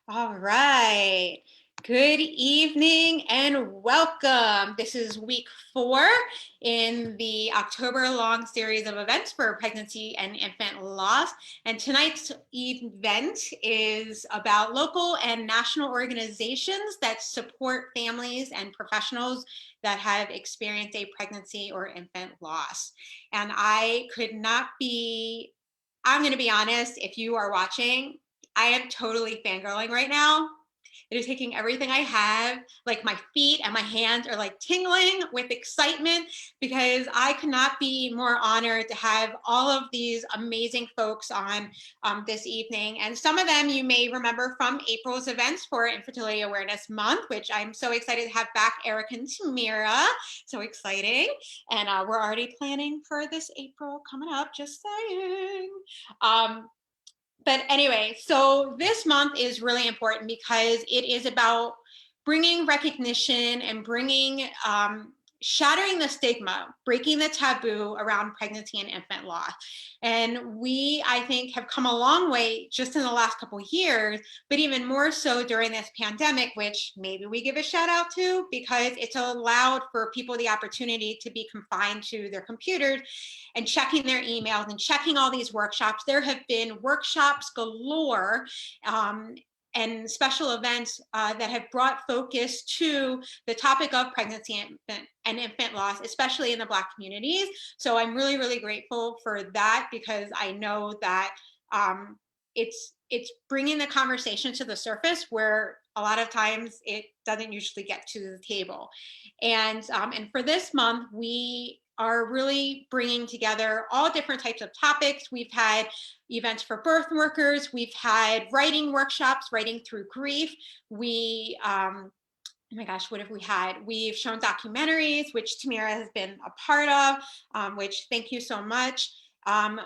All right. Good evening and welcome. This is week 4 in the October-long series of events for pregnancy and infant loss. And tonight's event is about local and national organizations that support families and professionals that have experienced a pregnancy or infant loss. And I'm going to be honest, if you are watching, I am totally fangirling right now. It is taking everything I have, like my feet and my hands are like tingling with excitement because I could not be more honored to have all of these amazing folks on this evening. And some of them you may remember from April's events for Infertility Awareness Month, which I'm so excited to have back Eric and Tamira. So exciting. And we're already planning for this April coming up, just saying. But anyway, so this month is really important because it is about bringing recognition and shattering the stigma, breaking the taboo around pregnancy and infant loss. And we, I think, have come a long way just in the last couple of years, but even more so during this pandemic, which maybe we give a shout out to because it's allowed for people the opportunity to be confined to their computers and checking their emails and checking all these workshops. There have been workshops galore and special events that have brought focus to the topic of pregnancy and infant loss, especially in the Black communities. So I'm really, really grateful for that because I know that it's bringing the conversation to the surface where a lot of times it doesn't usually get to the table. And for this month, we are really bringing together all different types of topics. We've had events for birth workers. We've had writing workshops, writing through grief. Oh my gosh, what have we had? We've shown documentaries, which Tamira has been a part of, which thank you so much.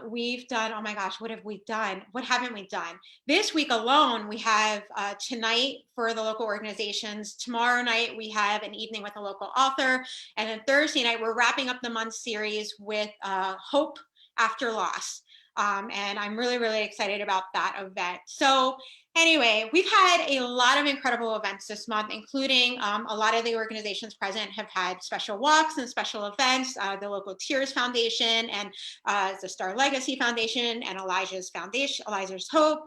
We've done, oh my gosh, what have we done? What haven't we done? This week alone, we have tonight for the local organizations. Tomorrow night, we have an evening with a local author. And then Thursday night, we're wrapping up the month series with Hope After Loss. And I'm really, really excited about that event. So anyway, we've had a lot of incredible events this month, including a lot of the organizations present have had special walks and special events. The local Tears Foundation and the Star Legacy Foundation and Elijah's Foundation, Elijah's Hope.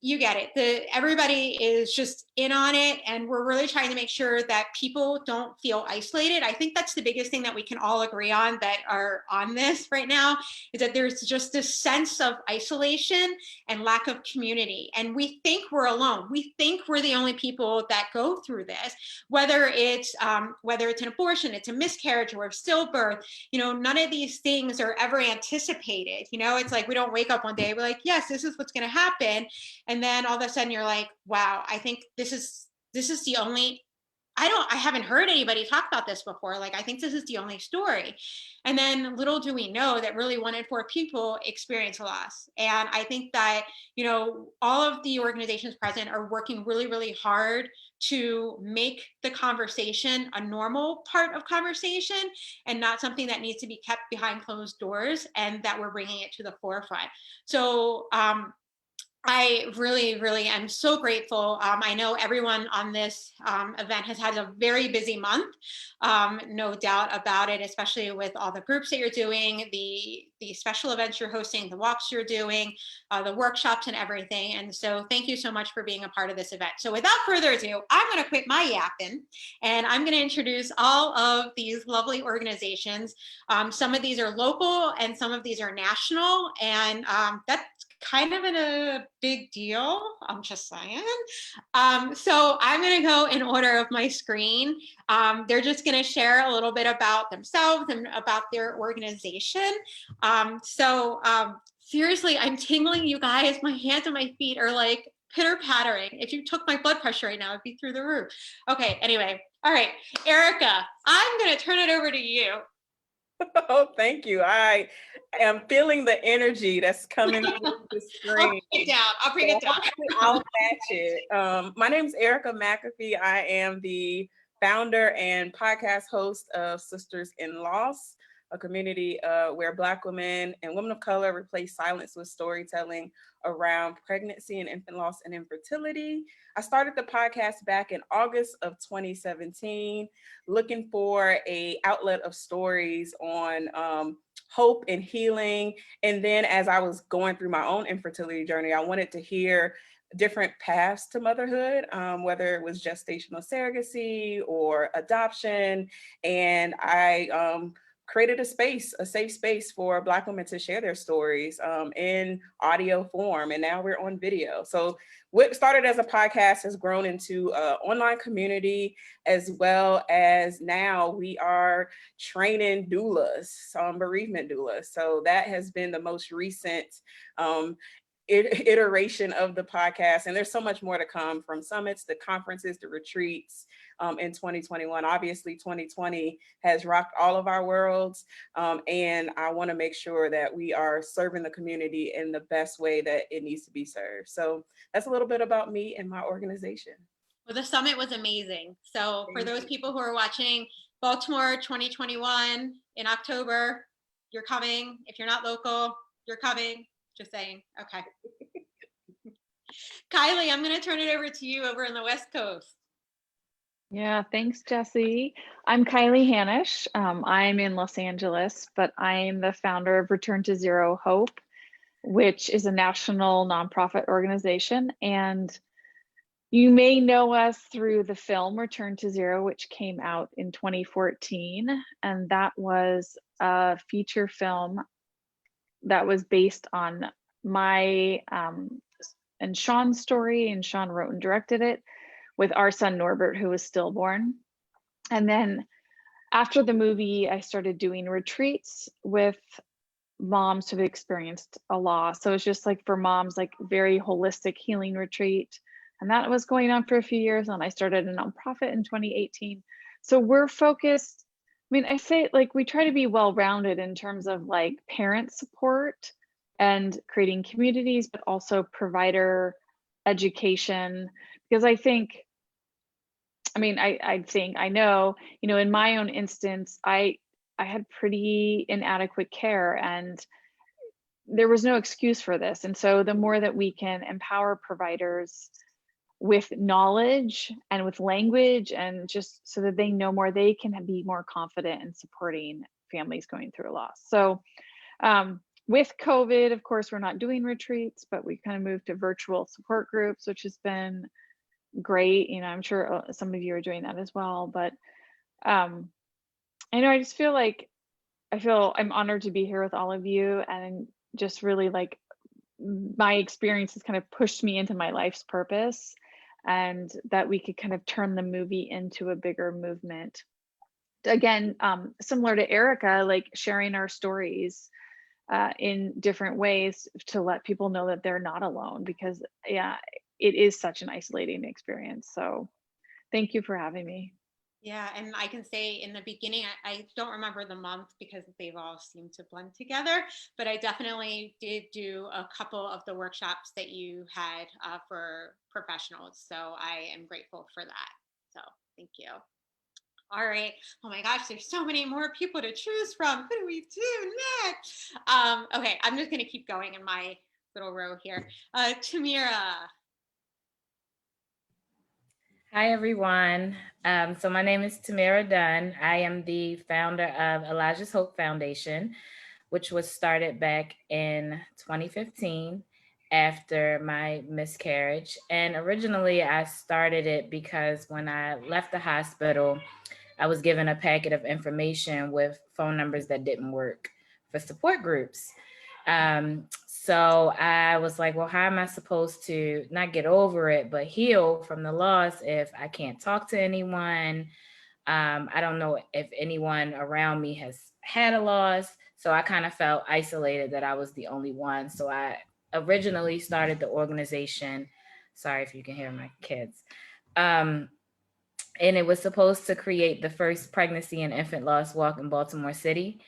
You get it. Everybody is just in on it, and we're really trying to make sure that people don't feel isolated. I think that's the biggest thing that we can all agree on that are on this right now, is that there's just this sense of isolation and lack of community. And we think we're alone. We think we're the only people that go through this, whether it's an abortion, it's a miscarriage or a stillbirth. None of these things are ever anticipated. It's like we don't wake up one day, we're like, yes, this is what's going to happen. And then all of a sudden you're like, wow, I think this is the only, I haven't heard anybody talk about this before. Like, I think this is the only story. And then little do we know that really 1 in 4 people experience loss. And I think that, all of the organizations present are working really, really hard to make the conversation a normal part of conversation and not something that needs to be kept behind closed doors, and that we're bringing it to the forefront. So, I really, really am so grateful. I know everyone on this event has had a very busy month, no doubt about it, especially with all the groups that you're doing, the special events you're hosting, the walks you're doing, the workshops and everything. And so thank you so much for being a part of this event. So without further ado, I'm going to quit my yapping and I'm going to introduce all of these lovely organizations. Some of these are local and some of these are national, and that's kind of a big deal. I'm just saying. So I'm going to go in order of my screen. They're just going to share a little bit about themselves and about their organization. Seriously, I'm tingling, you guys. My hands and my feet are like pitter pattering. If you took my blood pressure right now, it'd be through the roof. Okay, anyway. All right, Erica, I'm going to turn it over to you. Oh, thank you. I am feeling the energy that's coming through the screen. I'll bring it down. I'll match it. My name is Erica McAfee. I am the founder and podcast host of Sisters in Loss. a community where Black women and women of color replace silence with storytelling around pregnancy and infant loss and infertility. I started the podcast back in August of 2017, looking for a outlet of stories on hope and healing. And then as I was going through my own infertility journey, I wanted to hear different paths to motherhood, whether it was gestational surrogacy or adoption. And I created a safe space for Black women to share their stories in audio form. And now we're on video. So what started as a podcast has grown into an online community, as well as now we are training doulas, bereavement doulas. So that has been the most recent iteration of the podcast. And there's so much more to come, from summits to conferences to retreats in 2021. Obviously, 2020 has rocked all of our worlds. And I want to make sure that we are serving the community in the best way that it needs to be served. So that's a little bit about me and my organization. Well, the summit was amazing. So for those people who are watching, Baltimore 2021 in October, you're coming. If you're not local, you're coming. Just saying. Okay. Kiley, I'm going to turn it over to you over in the West Coast. Yeah, thanks, Jessie. I'm Kiley Hanish. I'm in Los Angeles, but I'm the founder of Return to Zero Hope, which is a national nonprofit organization. And you may know us through the film Return to Zero, which came out in 2014. And that was a feature film that was based on my and Sean's story, and Sean wrote and directed it with our son Norbert, who was stillborn. And then after the movie, I started doing retreats with moms who've experienced a loss. So it's just like for moms, like very holistic healing retreat. And that was going on for a few years. And I started a nonprofit in 2018. So we're focused, I mean, I say like we try to be well-rounded in terms of like parent support and creating communities, but also provider education. Because I think, I mean, I know, you know, in my own instance, I had pretty inadequate care and there was no excuse for this. And so the more that we can empower providers with knowledge and with language, and just so that they know more, they can be more confident in supporting families going through a loss. So with COVID, of course, we're not doing retreats, but we kind of moved to virtual support groups, which has been great. You know, I'm sure some of you are doing that as well. But I know I just feel like I'm honored to be here with all of you, and just really like my experience has kind of pushed me into my life's purpose, and that we could kind of turn the movie into a bigger movement. Again, similar to Erica, like sharing our stories in different ways to let people know that they're not alone, because yeah, it is such an isolating experience. So thank you for having me. Yeah, and I can say in the beginning, I don't remember the month because they've all seemed to blend together, but I definitely did do a couple of the workshops that you had for professionals. So I am grateful for that. So thank you. All right. Oh my gosh, there's so many more people to choose from. Who do we do next? Okay, I'm just going to keep going in my little row here. Tamira. Hi, everyone. So my name is Tamira Dunn. I am the founder of Elijah's Hope Foundation, which was started back in 2015 after my miscarriage. And originally I started it because when I left the hospital, I was given a packet of information with phone numbers that didn't work for support groups. So I was like, well, how am I supposed to not get over it, but heal from the loss if I can't talk to anyone? I don't know if anyone around me has had a loss. So I kind of felt isolated that I was the only one. So I originally started the organization. Sorry if you can hear my kids. And it was supposed to create the first pregnancy and infant loss walk in Baltimore City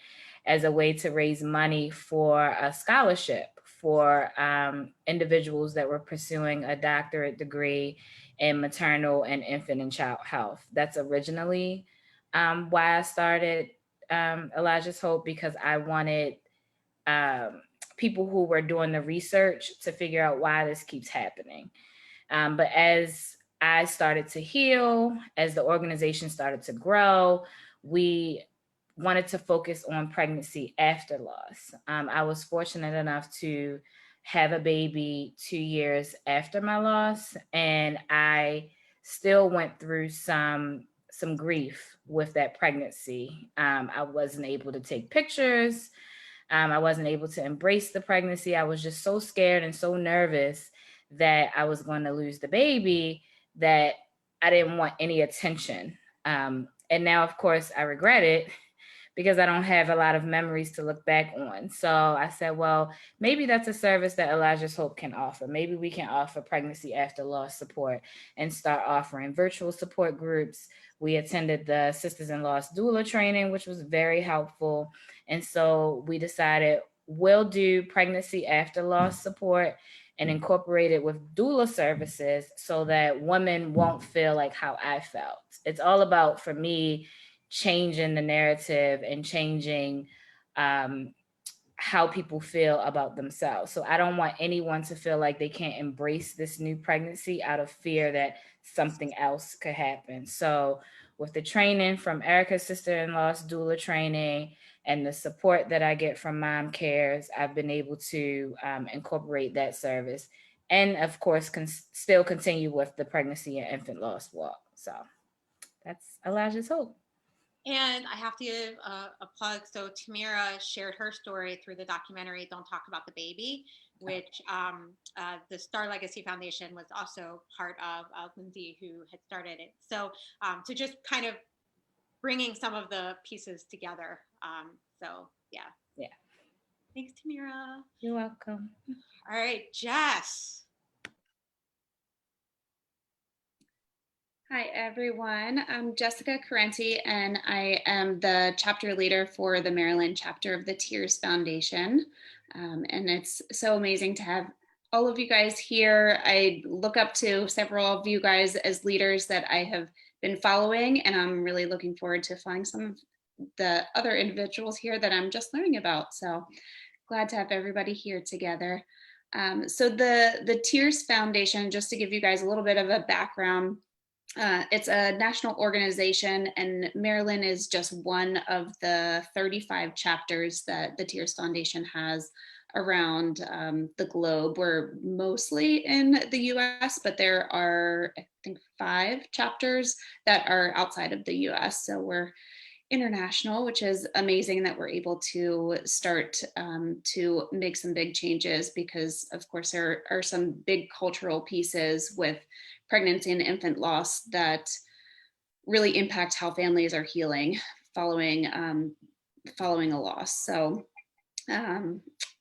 as a way to raise money for a scholarship for individuals that were pursuing a doctorate degree in maternal and infant and child health. That's originally why I started Elijah's Hope because I wanted people who were doing the research to figure out why this keeps happening. But as I started to heal, as the organization started to grow, we wanted to focus on pregnancy after loss. I was fortunate enough to have a baby 2 years after my loss, and I still went through some grief with that pregnancy. I wasn't able to take pictures. I wasn't able to embrace the pregnancy. I was just so scared and so nervous that I was going to lose the baby that I didn't want any attention. And now, of course, I regret it because I don't have a lot of memories to look back on. So I said, well, maybe that's a service that Elijah's Hope can offer. Maybe we can offer pregnancy after loss support and start offering virtual support groups. We attended the Sisters in Loss doula training, which was very helpful. And so we decided we'll do pregnancy after loss support and incorporate it with doula services so that women won't feel like how I felt. It's all about, for me, changing the narrative and changing how people feel about themselves. So I don't want anyone to feel like they can't embrace this new pregnancy out of fear that something else could happen. So with the training from Erica's sister-in-law's doula training and the support that I get from Mom Cares, I've been able to incorporate that service. And of course, still continue with the pregnancy and infant loss walk. So that's Elijah's Hope. And I have to give a plug. So Tamira shared her story through the documentary Don't Talk About the Baby, which the Star Legacy Foundation was also part of Lindsay, who had started it. So just kind of bringing some of the pieces together. So yeah. Yeah. Thanks, Tamira. You're welcome. All right, Jess. Hi, everyone. I'm Jessica Correnti, and I am the chapter leader for the Maryland chapter of the Tears Foundation. And it's so amazing to have all of you guys here. I look up to several of you guys as leaders that I have been following, and I'm really looking forward to following some of the other individuals here that I'm just learning about. So glad to have everybody here together. So the Tears Foundation, just to give you guys a little bit of a background, it's a national organization, and Maryland is just one of the 35 chapters that the Tears Foundation has around the globe. We're mostly in the US, but there are, I think, 5 chapters that are outside of the US. So we're international, which is amazing that we're able to start to make some big changes, because of course there are some big cultural pieces with pregnancy and infant loss that really impact how families are healing following a loss. So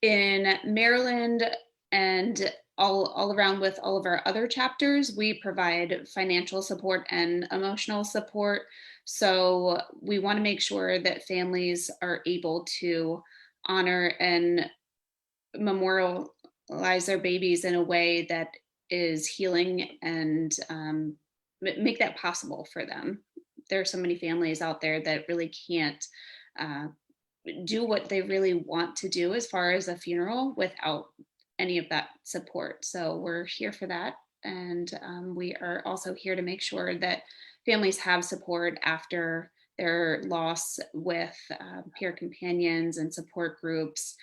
in Maryland and all around with all of our other chapters, we provide financial support and emotional support. So we want to make sure that families are able to honor and memorialize their babies in a way that is healing and make that possible for them. There are so many families out there that really can't do what they really want to do as far as a funeral without any of that support. So we're here for that. And we are also here to make sure that families have support after their loss with peer companions and support groups.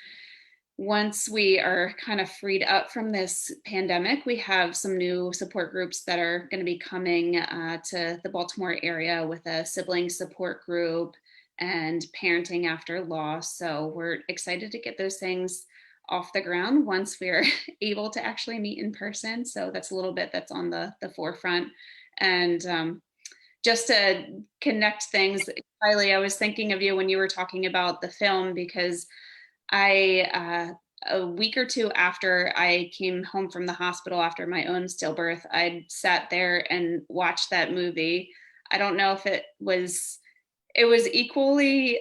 Once we are kind of freed up from this pandemic, we have some new support groups that are going to be coming to the Baltimore area with a sibling support group and parenting after loss. So we're excited to get those things off the ground once we're able to actually meet in person. So that's a little bit that's on the forefront. And just to connect things, Kiley, I was thinking of you when you were talking about the film, because a week or 2 after I came home from the hospital after my own stillbirth, I sat there and watched that movie. I don't know if it was equally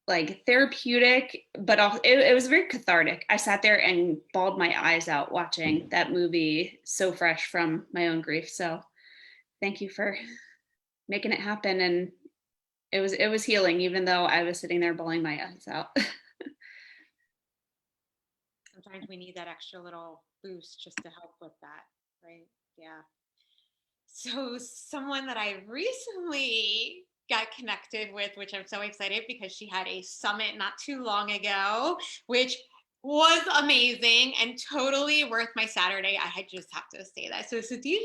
like therapeutic, but it was very cathartic. I sat there and bawled my eyes out watching that movie, so fresh from my own grief. So thank you for making it happen. And it was healing, even though I was sitting there bawling my eyes out. Sometimes we need that extra little boost just to help with that, right? Yeah. So someone that I recently got connected with, which I'm so excited because she had a summit not too long ago, which was amazing and totally worth my Saturday. I just have to say that. So Sadija.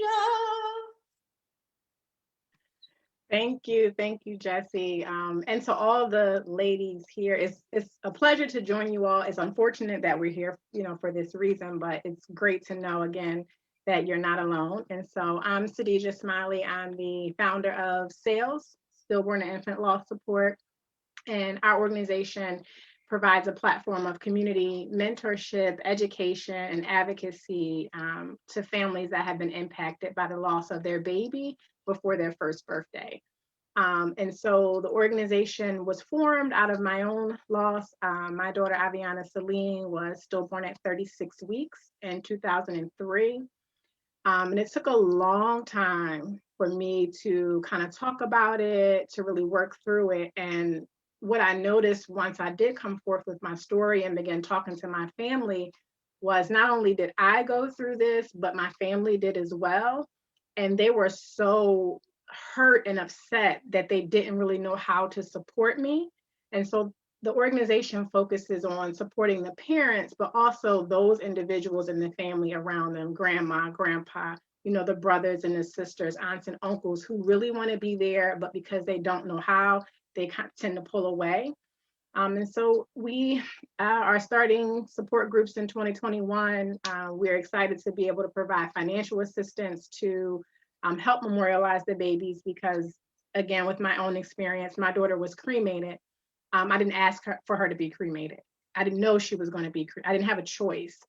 Thank you, Jessie. And to all the ladies here, it's a pleasure to join you all. It's unfortunate that we're here, for this reason, but it's great to know again that you're not alone. And so I'm Sadija Smiley. I'm the founder of SAILS, Stillborn and Infant Loss Support, and our organization provides a platform of community mentorship, education, and advocacy to families that have been impacted by the loss of their baby before their first birthday. And so the organization was formed out of my own loss. My daughter, Aviana Celine, was stillborn at 36 weeks in 2003. And it took a long time for me to kind of talk about it, to really work through it. And what I noticed once I did come forth with my story and began talking to my family was not only did I go through this, but my family did as well. And they were so hurt and upset that they didn't really know how to support me. And so the organization focuses on supporting the parents, but also those individuals in the family around them, grandma, grandpa, the brothers and the sisters, aunts and uncles who really want to be there, but because they don't know how, they tend to pull away. And so we are starting support groups in 2021. We're excited to be able to provide financial assistance to help memorialize the babies because, again, with my own experience, my daughter was cremated. I didn't ask for her to be cremated. I didn't know she was going to be cremated. I didn't have a choice.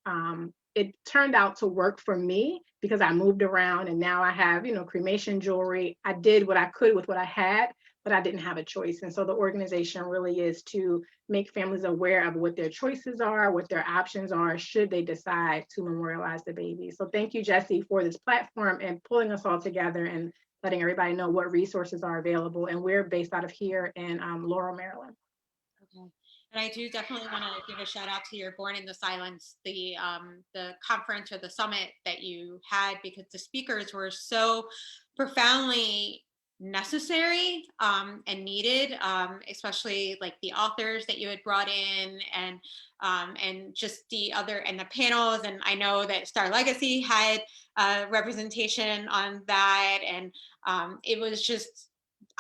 It turned out to work for me because I moved around and now I have, cremation jewelry. I did what I could with what I had, but I didn't have a choice. And so the organization really is to make families aware of what their choices are, what their options are, should they decide to memorialize the baby. So thank you, Jessie, for this platform and pulling us all together and letting everybody know what resources are available. And we're based out of here in Laurel, Maryland. Okay. And I do definitely want to give a shout out to your Born in the Silence, the conference or the summit that you had, because the speakers were so profoundly necessary and needed, especially like the authors that you had brought in and just the panels. And I know that Star Legacy had representation on that, and it was just,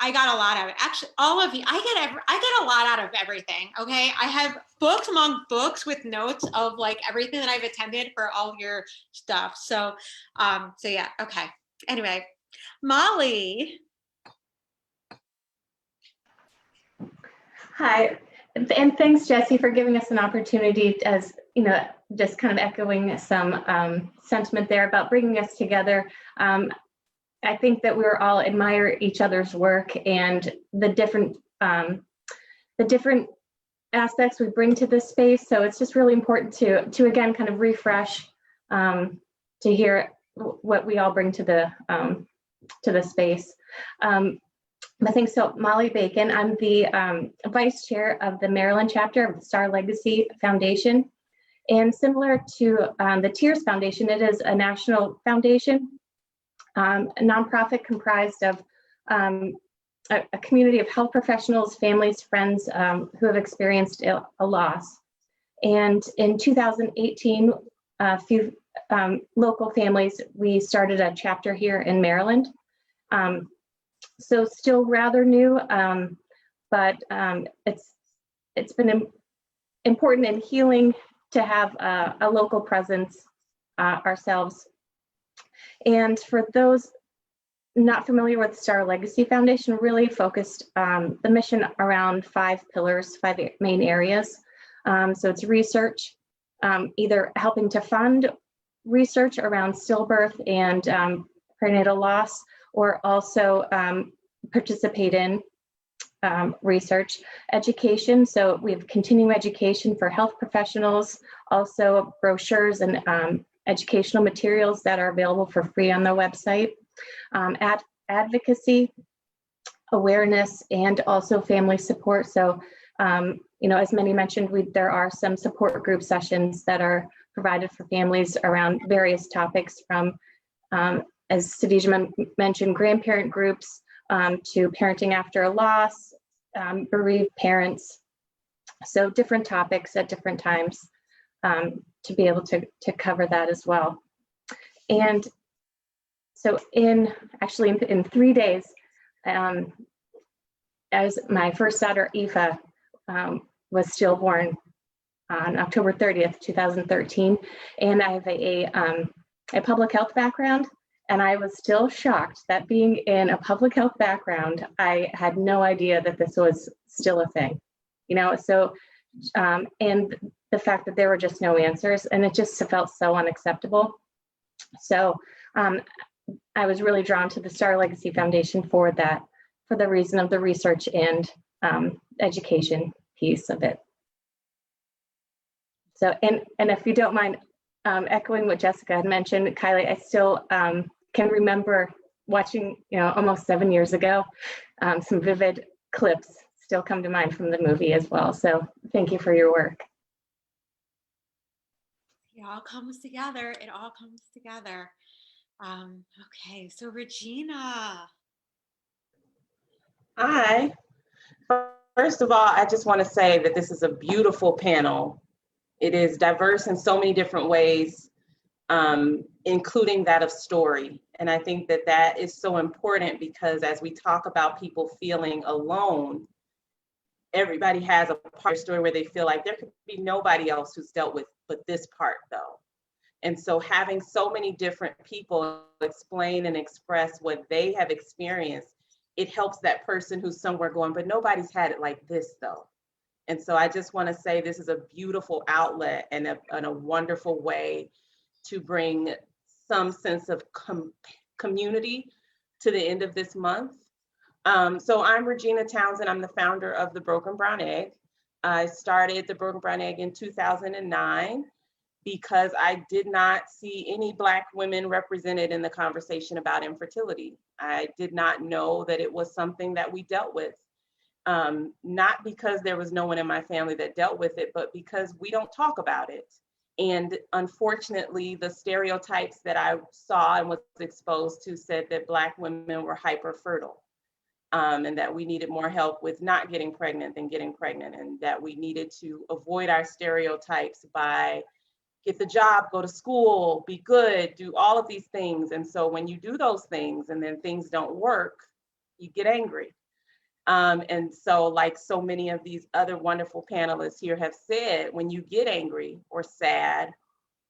I got a lot out of it. Actually, all of you, I get a lot out of everything. Okay. I have books among books with notes of like everything that I've attended for all your stuff. So yeah. Okay. Anyway, Molly. Hi, and thanks, Jessie, for giving us an opportunity, as just kind of echoing some sentiment there about bringing us together. I think that we all admire each other's work and the different aspects we bring to this space. So it's just really important to again kind of refresh, to hear what we all bring to the space. I think so. Molly Bacon. I'm the vice chair of the Maryland chapter of the Star Legacy Foundation, and similar to the Tears Foundation, it is a national foundation. A nonprofit comprised of a community of health professionals, families, friends who have experienced a loss. And in 2018, a few local families, we started a chapter here in Maryland. So still rather new, but it's been important and healing to have a local presence ourselves. And for those not familiar with Star Legacy Foundation, really focused the mission around 5 pillars, 5 main areas. So it's research, either helping to fund research around stillbirth and perinatal loss, or also participate in research. Education, so we have continuing education for health professionals, also brochures and educational materials that are available for free on the website. Advocacy, awareness and also family support. So, as many mentioned, there are some support group sessions that are provided for families around various topics from, as Sadija mentioned, grandparent groups to parenting after a loss, bereaved parents. So different topics at different times to be able to cover that as well. And so in 3 days, as my first daughter, Aoife, was stillborn on October 30th, 2013. And I have a public health background, and I was still shocked that being in a public health background, I had no idea that this was still a thing, so, and the fact that there were just no answers, and it just felt so unacceptable. So I was really drawn to the Star Legacy Foundation for that, for the reason of the research and education piece of it. So, and if you don't mind echoing what Jessica had mentioned, Kiley, I still can remember watching, almost 7 years ago, some vivid clips still come to mind from the movie as well. So thank you for your work. It all comes together. It all comes together. Okay, so Regina. Hi. First of all, I just want to say that this is a beautiful panel. It is diverse in so many different ways, including that of story. And I think that that is so important because as we talk about people feeling alone, everybody has a part of their story where they feel like there could be nobody else who's dealt with but this part though. And so having so many different people explain and express what they have experienced, it helps that person who's somewhere going, but nobody's had it like this though. And so I just want to say this is a beautiful outlet and a wonderful way to bring some sense of community to the end of this month. So I'm Regina Townsend. I'm the founder of the Broken Brown Egg. I started the Broken Brown Egg in 2009 because I did not see any Black women represented in the conversation about infertility. I did not know that it was something that we dealt with. Not because there was no one in my family that dealt with it, but because we don't talk about it. And unfortunately, the stereotypes that I saw and was exposed to said that Black women were hyperfertile, and that we needed more help with not getting pregnant than getting pregnant, and that we needed to avoid our stereotypes by get the job, go to school, be good, do all of these things. And so when you do those things and then things don't work, you get angry. And so like so many of these other wonderful panelists here have said, when you get angry or sad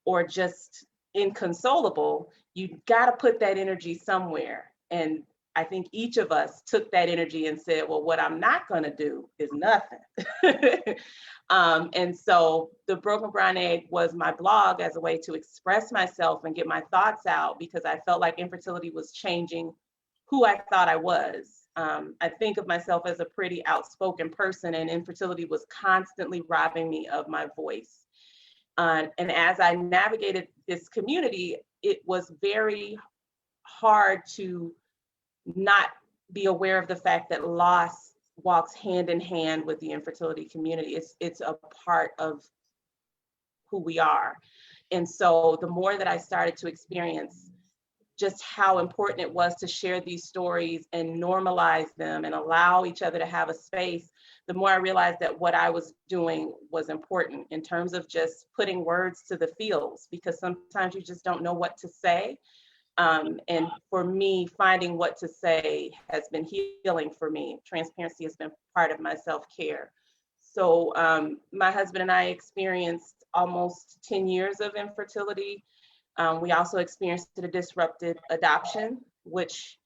or just inconsolable, you gotta put that energy somewhere. And I think each of us took that energy and said, well, what I'm not gonna do is nothing. And so the Broken Brown Egg was my blog as a way to express myself and get my thoughts out because I felt like infertility was changing who I thought I was. I think of myself as a pretty outspoken person, and infertility was constantly robbing me of my voice. And as I navigated this community, it was very hard to not be aware of the fact that loss walks hand in hand with the infertility community. It's a part of who we are. And so the more that I started to experience just how important it was to share these stories and normalize them and allow each other to have a space, the more I realized that what I was doing was important in terms of just putting words to the feels, because sometimes you just don't know what to say. And for me, finding what to say has been healing for me. Transparency has been part of my self-care. So my husband and I experienced almost 10 years of infertility. We also experienced a disrupted adoption, which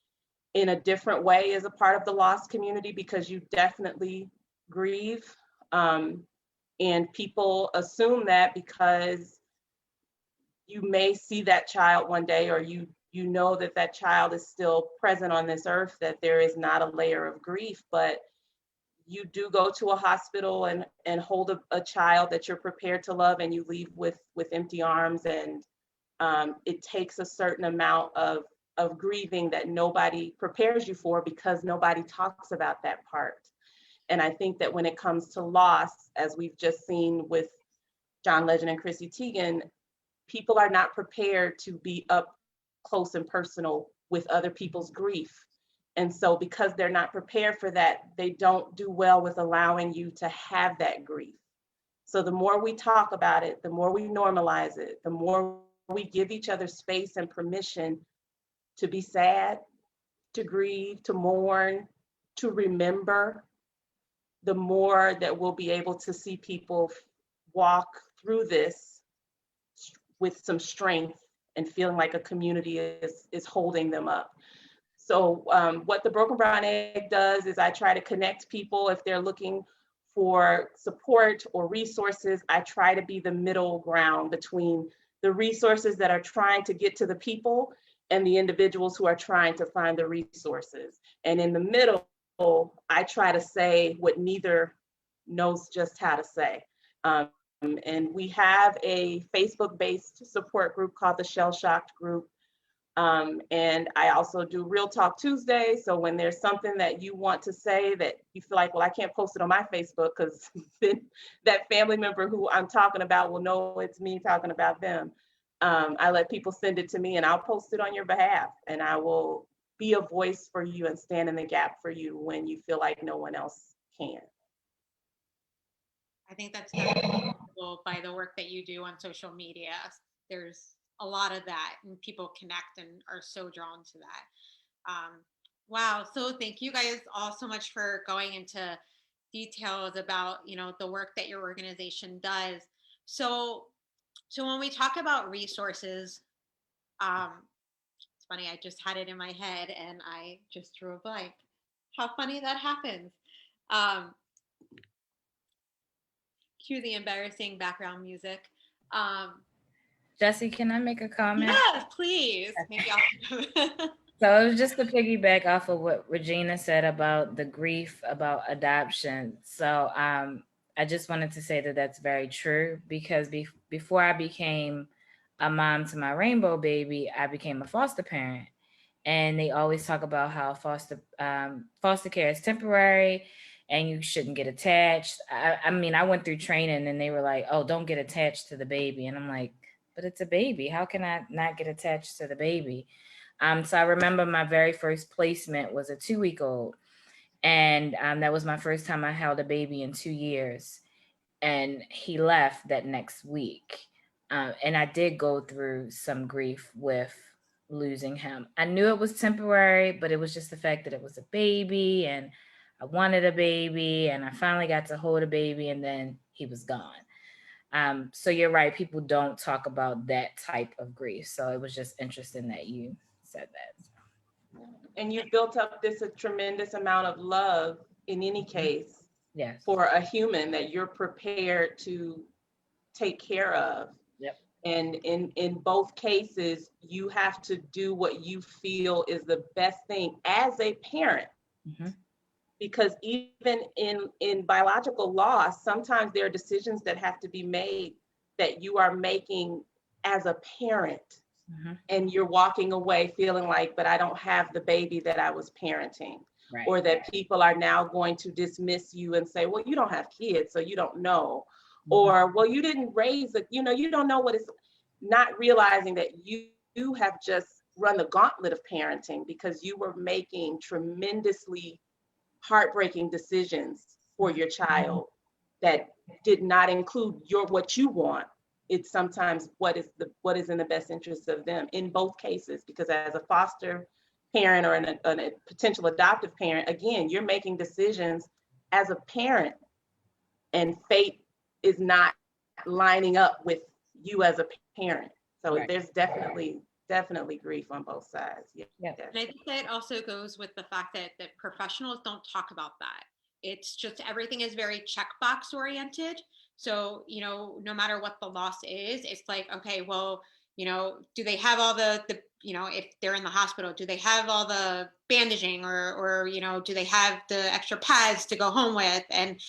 in a different way is a part of the lost community because you definitely grieve. And people assume that because you may see that child one day, or you know that that child is still present on this earth, that there is not a layer of grief, but you do go to a hospital and hold a child that you're prepared to love, and you leave with empty arms. And it takes a certain amount of of grieving that nobody prepares you for because nobody talks about that part. And I think that when it comes to loss, as we've just seen with John Legend and Chrissy Teigen, people are not prepared to be up close and personal with other people's grief. And so because they're not prepared for that, they don't do well with allowing you to have that grief. So the more we talk about it, the more we normalize it, the more we give each other space and permission to be sad, to grieve, to mourn, to remember, the more that we'll be able to see people walk through this with some strength and feeling like a community is holding them up. So what the Broken Brown Egg does is I try to connect people if they're looking for support or resources. I try to be the middle ground between the resources that are trying to get to the people and the individuals who are trying to find the resources. And in the middle, I try to say what neither knows just how to say. And we have a Facebook-based support group called the Shell Shocked Group. And I also do Real Talk Tuesday. So when there's something that you want to say that you feel like, well, I can't post it on my Facebook because then that family member who I'm talking about will know it's me talking about them. I let people send it to me and I'll post it on your behalf, and I will be a voice for you and stand in the gap for you when you feel like no one else can. I think that's definitely visible by the work that you do on social media. There's a lot of that, and people connect and are so drawn to that. Wow. So thank you guys all so much for going into details about, the work that your organization does. So when we talk about resources, it's funny, I just had it in my head and I just drew a blank. How funny that happens. Cue the embarrassing background music. Jessie, can I make a comment? Yes, please. Maybe I'll. So it was just to piggyback off of what Regina said about the grief about adoption. So I just wanted to say that that's very true, because before I became a mom to my rainbow baby, I became a foster parent. And they always talk about how foster care is temporary and you shouldn't get attached. I mean, I went through training and they were like, oh, don't get attached to the baby. And I'm like, but it's a baby. How can I not get attached to the baby? So I remember my very first placement was a 2-week-old. And that was my first time I held a baby in 2 years. And he left that next week. And I did go through some grief with losing him. I knew it was temporary, but it was just the fact that it was a baby and I wanted a baby and I finally got to hold a baby and then he was gone. So you're right. People don't talk about that type of grief. So it was just interesting that you said that. And you built up a tremendous amount of love in any case, yes, for a human that you're prepared to take care of. Yep. And in both cases, you have to do what you feel is the best thing as a parent. Mm-hmm. Because even in biological loss, sometimes there are decisions that have to be made that you are making as a parent. Mm-hmm. And you're walking away feeling like, but I don't have the baby that I was parenting. Right. Or that people are now going to dismiss you and say, well, you don't have kids, so you don't know. Mm-hmm. Or, well, you didn't raise it, you don't know what it's, not realizing that you have just run the gauntlet of parenting because you were making tremendously heartbreaking decisions for your child that did not include what you want. It's sometimes what is in the best interest of them in both cases, because as a foster parent or a potential adoptive parent, again, you're making decisions as a parent and fate is not lining up with you as a parent. So right. There's definitely grief on both sides. Yeah. And I think that also goes with the fact that professionals don't talk about that. It's just everything is very checkbox oriented. So, no matter what the loss is, it's like, okay, well, do they have all the if they're in the hospital, do they have all the bandaging or do they have the extra pads to go home with? And,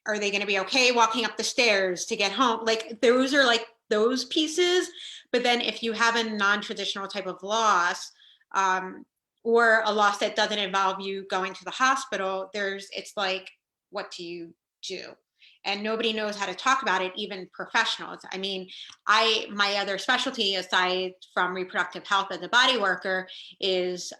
are they going to be okay walking up the stairs to get home? Like those are like those pieces. But then if you have a non-traditional type of loss, or a loss that doesn't involve you going to the hospital, it's like, what do you do? And nobody knows how to talk about it, even professionals. I mean, my other specialty aside from reproductive health as a body worker is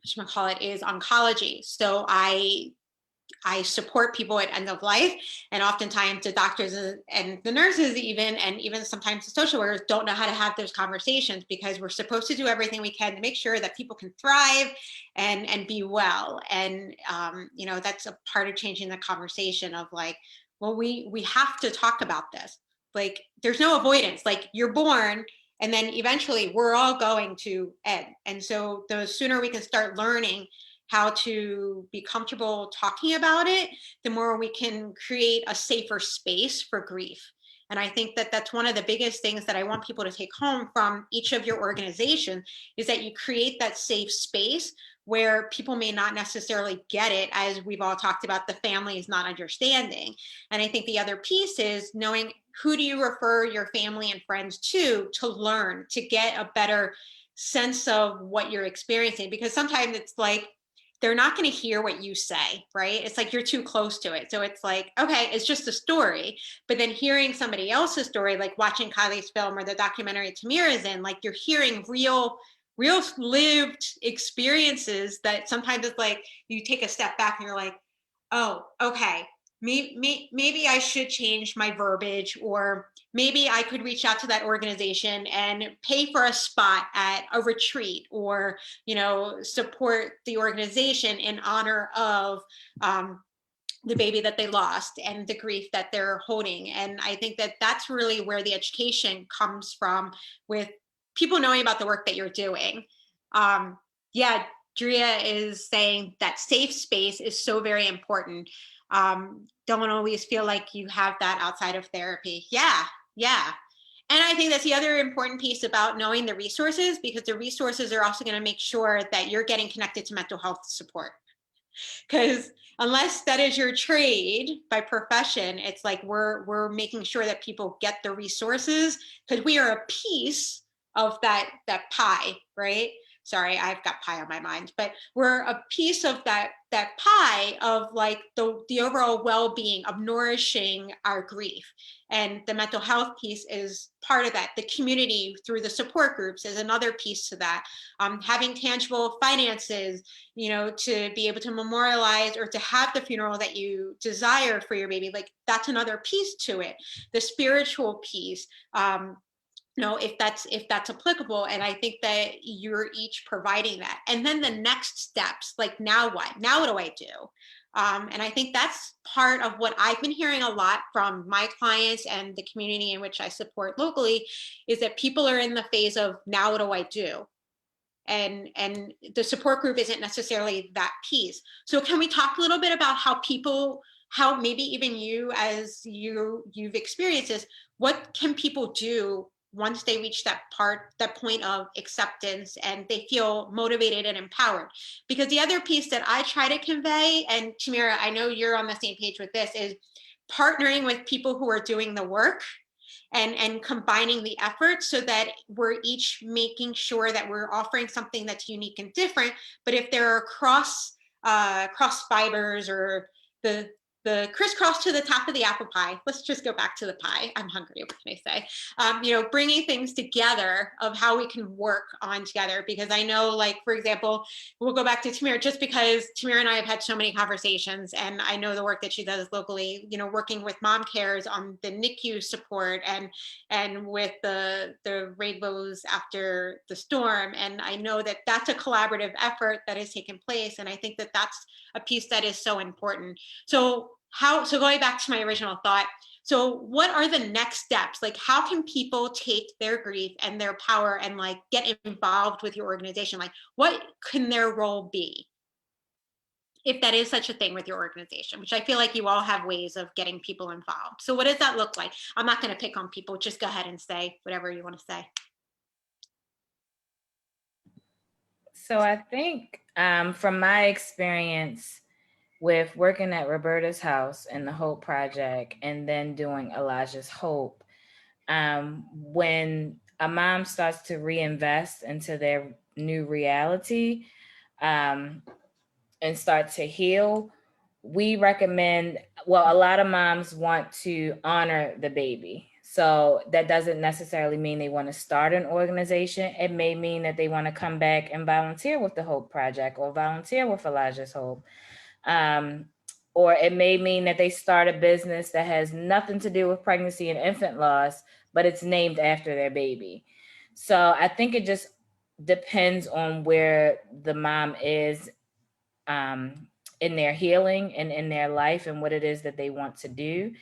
is oncology. So I support people at end of life, and oftentimes the doctors and the nurses and even sometimes the social workers don't know how to have those conversations, because we're supposed to do everything we can to make sure that people can thrive and be well. And you know, that's a part of changing the conversation of like, well, we have to talk about this. Like, there's no avoidance. Like, you're born, and then eventually we're all going to end. And so the sooner we can start learning how to be comfortable talking about it, the more we can create a safer space for grief. And I think that that's one of the biggest things that I want people to take home from each of your organizations, is that you create that safe space where people may not necessarily get it, as we've all talked about, the family is not understanding. And I think the other piece is knowing who do you refer your family and friends to learn, to get a better sense of what you're experiencing. Because sometimes it's like, they're not going to hear what you say, right? It's like you're too close to it. So it's like, okay, it's just a story. But then hearing somebody else's story, like watching Kiley's film or the documentary Tamira is in, like, you're hearing real lived experiences that sometimes it's like you take a step back and you're like, oh, okay, maybe I should change my verbiage, or maybe I could reach out to that organization and pay for a spot at a retreat, or, you know, support the organization in honor of the baby that they lost and the grief that they're holding. And I think that that's really where the education comes from, with people knowing about the work that you're doing. Yeah, Drea is saying that safe space is so very important. Don't always feel like you have that outside of therapy. Yeah. And I think that's the other important piece about knowing the resources, because the resources are also going to make sure that you're getting connected to mental health support. Because unless that is your trade by profession, it's like we're making sure that people get the resources, because we are a piece of that pie, right? Sorry, I've got pie on my mind, but we're a piece of that pie of like the overall well-being of nourishing our grief. And the mental health piece is part of that. The community through the support groups is another piece to that. Having tangible finances, you know, to be able to memorialize or to have the funeral that you desire for your baby, like that's another piece to it. The spiritual piece, you know, if that's applicable. And I think that you're each providing that. And then the next steps, like, now what? Now what do I do? And I think that's part of what I've been hearing a lot from my clients and the community in which I support locally, is that people are in the phase of, now what do I do? And the support group isn't necessarily that piece. So can we talk a little bit about how maybe even you, as you've experienced this, what can people do once they reach that point of acceptance and they feel motivated and empowered? Because the other piece that I try to convey, and Tamira, I know you're on the same page with this, is partnering with people who are doing the work and combining the efforts, so that we're each making sure that we're offering something that's unique and different. But if there are cross fibers, or the crisscross to the top of the apple pie, let's just go back to the pie. I'm hungry, what can I say? You know, bringing things together of how we can work on together. Because I know, like, for example, we'll go back to Tamira, just because Tamira and I have had so many conversations, and I know the work that she does locally, you know, working with mom cares on the NICU support and with the rainbows after the storm. And I know that that's a collaborative effort that has taken place. And I think that that's a piece that is so important. So going back to my original thought, so what are the next steps? Like, how can people take their grief and their power and like get involved with your organization? Like, what can their role be, if that is such a thing with your organization, which I feel like you all have ways of getting people involved. So what does that look like? I'm not going to pick on people. Just go ahead and say whatever you want to say. So I think from my experience with working at Roberta's house and the Hope Project, and then doing Elijah's Hope, when a mom starts to reinvest into their new reality and start to heal, we recommend, well, a lot of moms want to honor the baby. So that doesn't necessarily mean they want to start an organization. It may mean that they want to come back and volunteer with the Hope Project or volunteer with Elijah's Hope. Or it may mean that they start a business that has nothing to do with pregnancy and infant loss, but it's named after their baby. So I think it just depends on where the mom is in their healing and in their life and what it is that they want to do.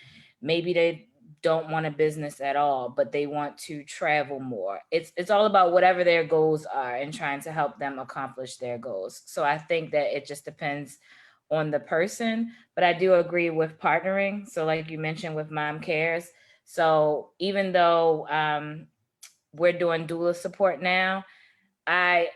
Maybe they don't want a business at all, but they want to travel more. It's all about whatever their goals are and trying to help them accomplish their goals. So I think that it just depends on the person, but I do agree with partnering. So like you mentioned with Mom Cares. So even though we're doing doula support now, I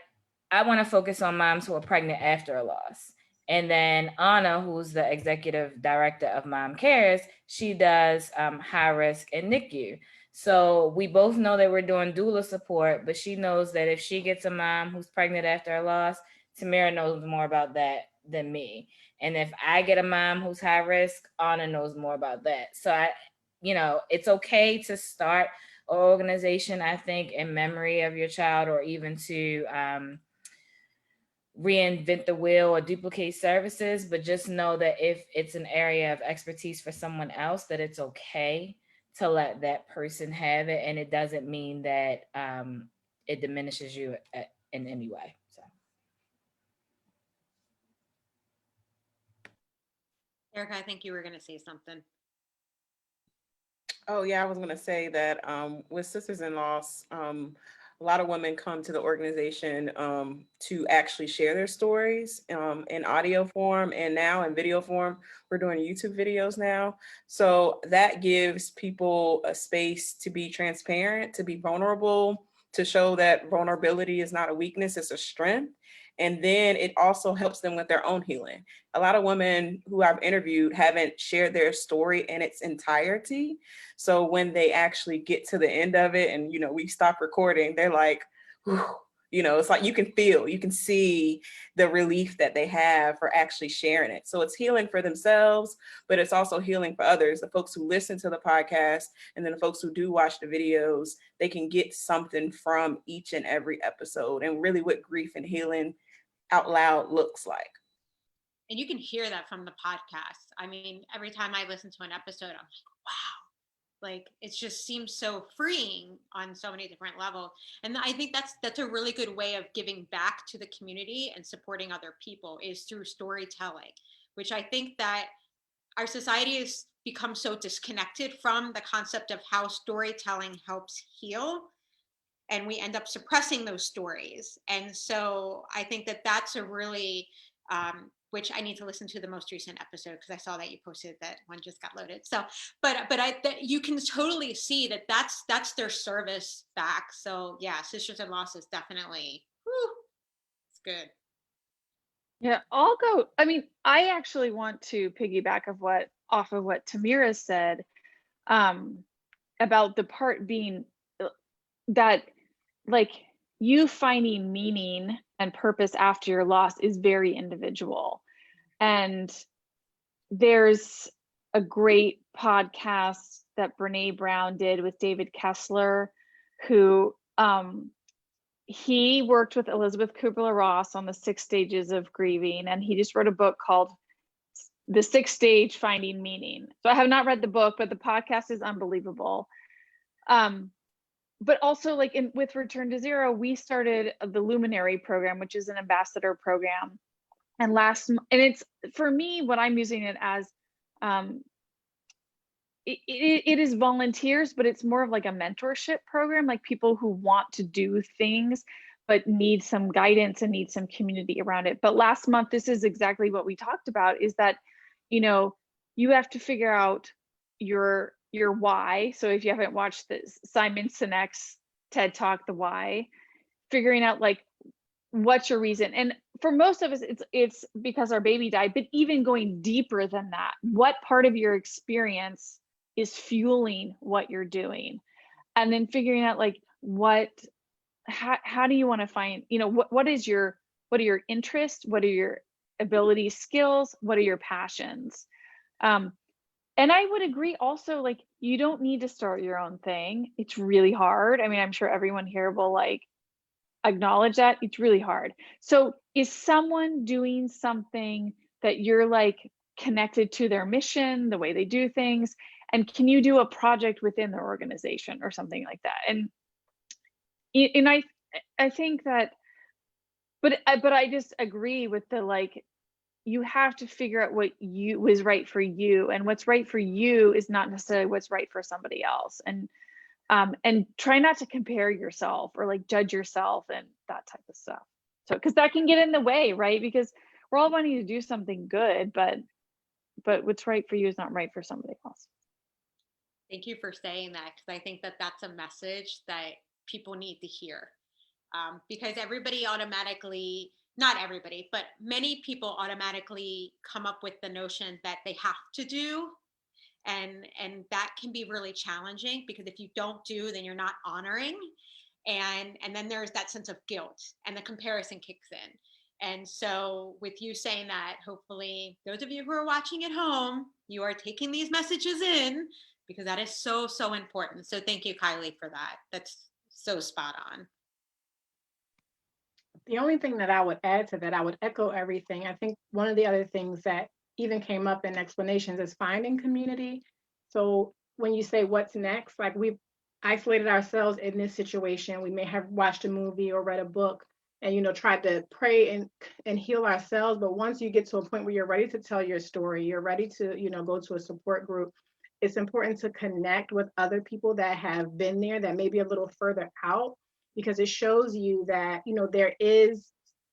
want to focus on moms who are pregnant after a loss. And then Anna, who's the executive director of Mom Cares, she does high risk and NICU. So we both know that we're doing doula support, but she knows that if she gets a mom who's pregnant after a loss, Tamira knows more about that than me. And if I get a mom who's high risk, Anna knows more about that. So it's okay to start an organization, I think, in memory of your child, or even to reinvent the wheel or duplicate services, but just know that if it's an area of expertise for someone else, that it's okay to let that person have it, and it doesn't mean that it diminishes you in any way. So, Erica, I think you were going to say something. Oh yeah, I was going to say that with Sisters in Loss, a lot of women come to the organization to actually share their stories in audio form, and now in video form. We're doing YouTube videos now. So that gives people a space to be transparent, to be vulnerable, to show that vulnerability is not a weakness, it's a strength. And then it also helps them with their own healing. A lot of women who I've interviewed haven't shared their story in its entirety. So when they actually get to the end of it and, we stop recording, they're like, whew, it's like you can see the relief that they have for actually sharing it. So it's healing for themselves, but it's also healing for others. The folks who listen to the podcast and then the folks who do watch the videos, they can get something from each and every episode and really what grief and healing out loud looks like. And you can hear that from the podcast. I mean, every time I listen to an episode, I'm like, wow. Like, it just seems so freeing on so many different levels. And I think that's a really good way of giving back to the community and supporting other people, is through storytelling, which I think that our society has become so disconnected from the concept of how storytelling helps heal. And we end up suppressing those stories. And so I think that that's a really, which I need to listen to the most recent episode, because I saw that you posted that one just got loaded. So, but you can totally see that that's their service back. So yeah, Sisters in Loss is definitely, it's good. Yeah, I'll go. I mean, I actually want to piggyback off of what Tamira said about the part being that, like, you finding meaning and purpose after your loss is very individual. And there's a great podcast that Brene Brown did with David Kessler, who he worked with Elizabeth Kubler-Ross on the 6 stages of grieving, and he just wrote a book called The 6th Stage: Finding Meaning. So I have not read the book, but the podcast is unbelievable. But also, like, with Return to Zero, we started the Luminary Program, which is an ambassador program. And it's, for me, what I'm using it as, it is volunteers, but it's more of like a mentorship program, like people who want to do things, but need some guidance and need some community around it. But last month, this is exactly what we talked about, is that, you have to figure out your why. So if you haven't watched this Simon Sinek's TED Talk, The Why, figuring out, like, what's your reason. And for most of us, it's because our baby died, but even going deeper than that, what part of your experience is fueling what you're doing? and then figuring out like how do you want to find, what are your interests, what are your abilities, skills, what are your passions? And I would agree also, like, you don't need to start your own thing. It's really hard. I mean, I'm sure everyone here will like acknowledge that it's really hard. So is someone doing something that you're like connected to their mission, the way they do things, and can you do a project within their organization or something like that? And I think that, but I just agree with the, like, you have to figure out what is right for you, and what's right for you is not necessarily what's right for somebody else. And try not to compare yourself or like judge yourself and that type of stuff. So, because that can get in the way, right? Because we're all wanting to do something good, but what's right for you is not right for somebody else. Thank you for saying that, because I think that that's a message that people need to hear. Because everybody automatically, not everybody, but many people automatically come up with the notion that they have to do. And that can be really challenging, because if you don't do, then you're not honoring. And then there's that sense of guilt, and the comparison kicks in. And so with you saying that, hopefully those of you who are watching at home, you are taking these messages in, because that is so, so important. So thank you, Kiley, for that. That's so spot on. The only thing that I would add to that, I would echo everything. I think one of the other things that even came up in explanations is finding community. So when you say what's next, like, we've isolated ourselves in this situation. We may have watched a movie or read a book and, tried to pray and heal ourselves. But once you get to a point where you're ready to tell your story, you're ready to, go to a support group, it's important to connect with other people that have been there, that may be a little further out, because it shows you that, there is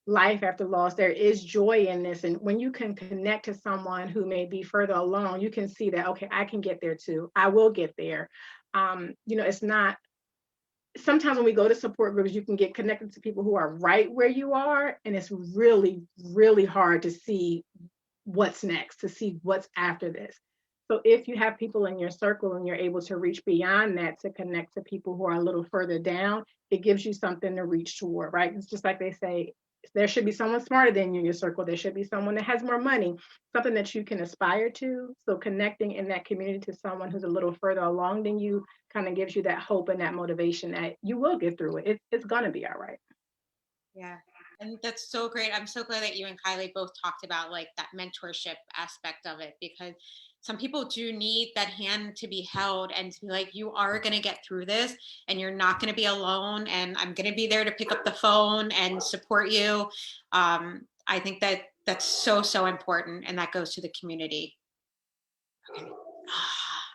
life after loss, there is joy in this. And when you can connect to someone who may be further along, you can see that, okay, I can get there too. I will get there. It's not, sometimes when we go to support groups, you can get connected to people who are right where you are. And it's really, really hard to see what's next, to see what's after this. So if you have people in your circle and you're able to reach beyond that to connect to people who are a little further down, it gives you something to reach toward, right? It's just like they say, there should be someone smarter than you in your circle. There should be someone that has more money, something that you can aspire to. So connecting in that community to someone who's a little further along than you kind of gives you that hope and that motivation that you will get through it. It's going to be all right. Yeah. And that's so great. I'm so glad that you and Kiley both talked about like that mentorship aspect of it, because some people do need that hand to be held and to be like, you are going to get through this, and you're not going to be alone, and I'm going to be there to pick up the phone and support you. I think that that's so, so important. And that goes to the community. Okay.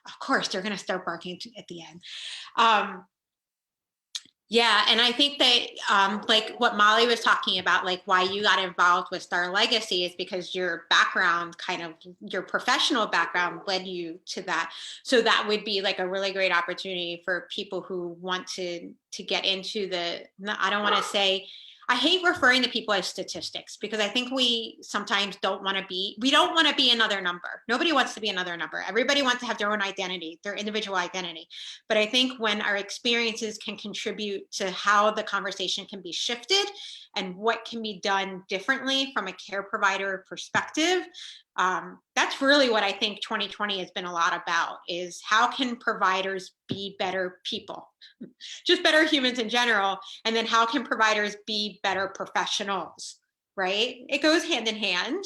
Of course, they're going to start barking at the end. Yeah, and I think that like what Molly was talking about, like why you got involved with Star Legacy is because your background, kind of your professional background, led you to that. So that would be like a really great opportunity for people who want to get into I don't want to say, I hate referring to people as statistics, because I think we sometimes don't want to be another number. Nobody wants to be another number. Everybody wants to have their own identity, their individual identity. But I think when our experiences can contribute to how the conversation can be shifted and what can be done differently from a care provider perspective, that's really what I think 2020 has been a lot about, is how can providers be better people, just better humans in general, and then how can providers be better professionals, right? It goes hand in hand.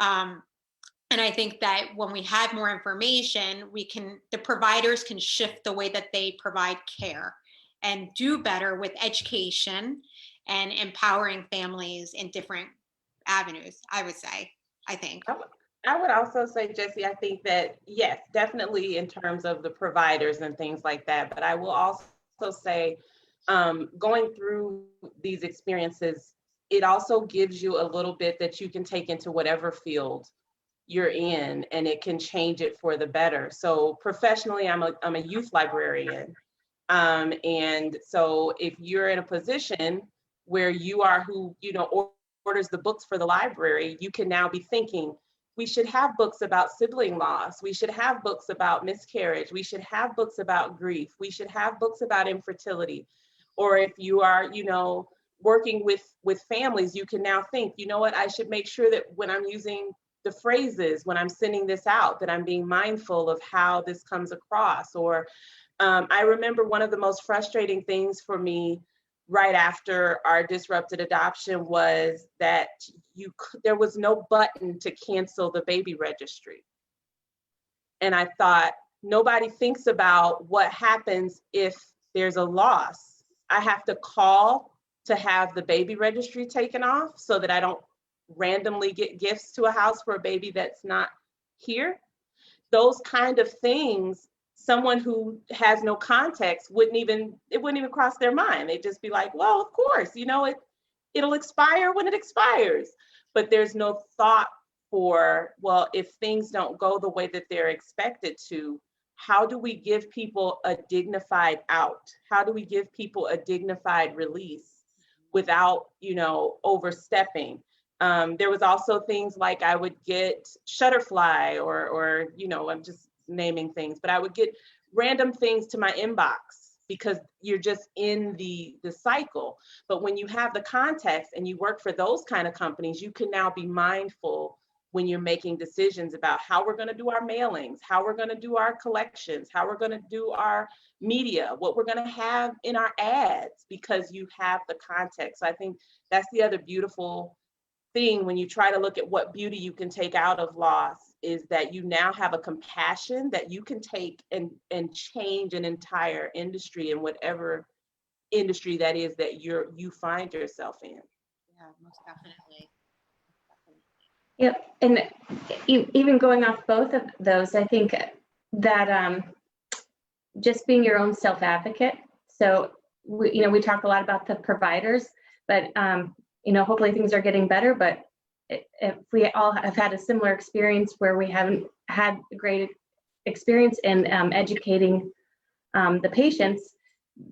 And I think that when we have more information, the providers can shift the way that they provide care and do better with education and empowering families in different avenues, I would say, I think. I would also say, Jessie, I think that, yes, definitely in terms of the providers and things like that, but I will also say going through these experiences, it also gives you a little bit that you can take into whatever field you're in, and it can change it for the better. So professionally, I'm a youth librarian. And so if you're in a position where you are who, orders the books for the library, you can now be thinking, We should have books about sibling loss. We should have books about miscarriage. We should have books about grief. We should have books about infertility. Or if you are, you know, working with families, you can now think, you know what, I should make sure that when I'm using the phrases, when I'm sending this out, that I'm being mindful of how this comes across. Or I remember one of the most frustrating things for me right after our disrupted adoption was that there was no button to cancel the baby registry. And I thought, nobody thinks about what happens if there's a loss. I have to call to have the baby registry taken off so that I don't randomly get gifts to a house for a baby that's not here. Those kind of things, someone who has no context wouldn't even cross their mind. They'd just be like, well, of course, you know, it'll expire when it expires. But there's no thought for, well, if things don't go the way that they're expected to, how do we give people a dignified out? How do we give people a dignified release without, you know, overstepping? There was also things like I would get Shutterfly or, you know, I'm just naming things, but I would get random things to my inbox because you're just in the cycle. But when you have the context and you work for those kind of companies, you can now be mindful when you're making decisions about how we're going to do our mailings, how we're going to do our collections, how we're going to do our media, what we're going to have in our ads, because you have the context. So I think that's the other beautiful thing when you try to look at what beauty you can take out of loss, is that you now have a compassion that you can take and change an entire industry in whatever industry that is that you find yourself in. Yeah, most definitely. Yep, and even going off both of those, I think that just being your own self-advocate. So we talk a lot about the providers, but hopefully things are getting better. But if we all have had a similar experience where we haven't had a great experience in educating the patients,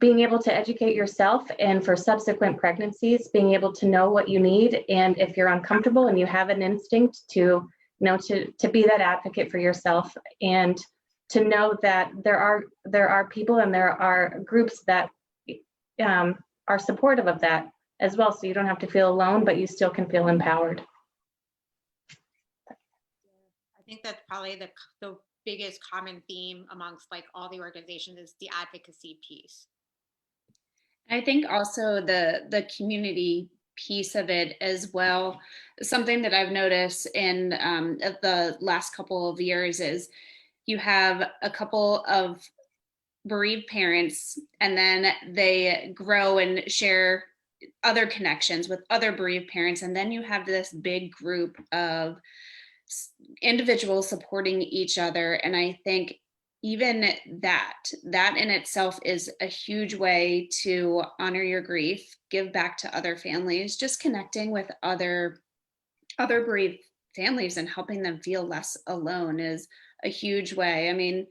being able to educate yourself, and for subsequent pregnancies, being able to know what you need, and if you're uncomfortable and you have an instinct to be that advocate for yourself, and to know that there are people and there are groups that are supportive of that as well, so you don't have to feel alone, but you still can feel empowered. I think that's probably the biggest common theme amongst like all the organizations is the advocacy piece. I think also the community piece of it as well. Something that I've noticed in the last couple of years is you have a couple of bereaved parents, and then they grow and share other connections with other bereaved parents, and then you have this big group of individuals supporting each other. And I think even that in itself is a huge way to honor your grief, give back to other families, just connecting with other bereaved families and helping them feel less alone is a huge way. I mean,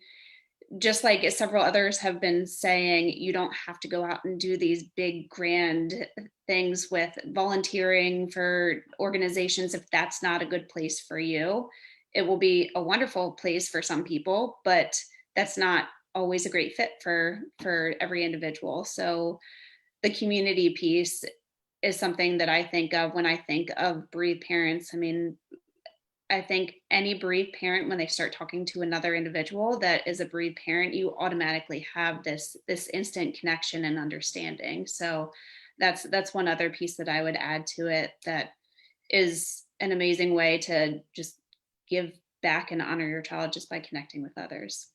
just like several others have been saying, you don't have to go out and do these big grand things with volunteering for organizations if that's not a good place for you. It will be a wonderful place for some people, but that's not always a great fit for every individual. So the community piece is something that I think of when I think of bereaved parents. I mean, I think any bereaved parent, when they start talking to another individual that is a bereaved parent, you automatically have this instant connection and understanding. So that's one other piece that I would add to it that is an amazing way to just give back and honor your child just by connecting with others.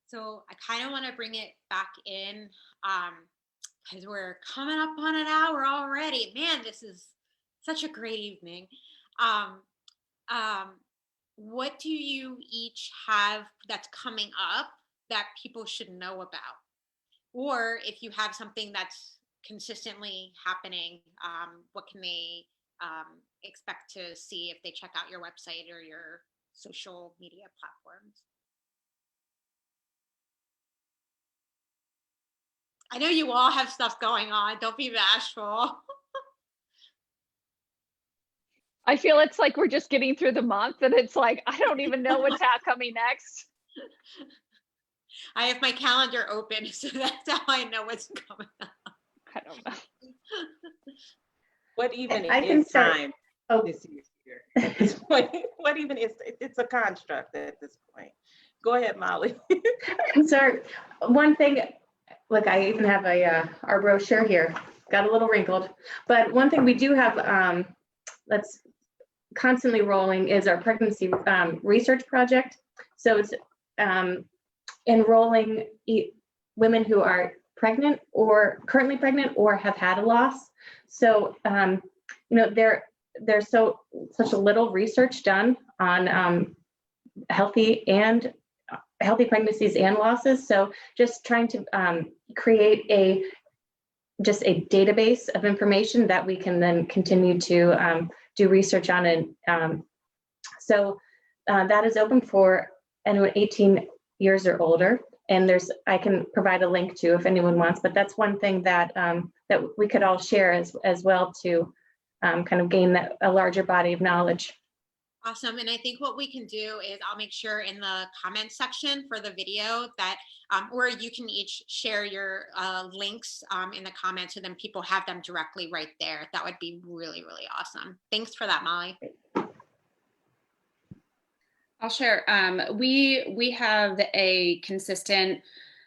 So I kind of want to bring it back in because we're coming up on an hour already. Man, this is such a great evening. What do you each have that's coming up that people should know about? Or if you have something that's consistently happening, what can they expect to see if they check out your website or your social media platforms? I know you all have stuff going on. Don't be bashful. I feel it's like we're just getting through the month and it's like, I don't even know what's coming next. I have my calendar open, so that's how I know what's coming up. I don't know. What even I can is start. time Oh, this year at this point? What even is, it's a construct at this point. Go ahead, Molly. sorry. One thing, look, I even have our brochure here. Got a little wrinkled, but one thing we do have that's constantly rolling is our pregnancy research project. So it's enrolling women who are pregnant or currently pregnant or have had a loss. So you know, there's such a little research done on healthy pregnancies and losses. So just trying to create just a database of information that we can then continue to do research on. And so that is open for anyone 18 years or older. And I can provide a link to if anyone wants, but that's one thing that that we could all share as well to kind of gain a larger body of knowledge. Awesome. And I think what we can do is I'll make sure in the comments section for the video that, or you can each share your links in the comments so then people have them directly right there. That would be really, really awesome. Thanks for that, Molly. I'll share. We have a consistent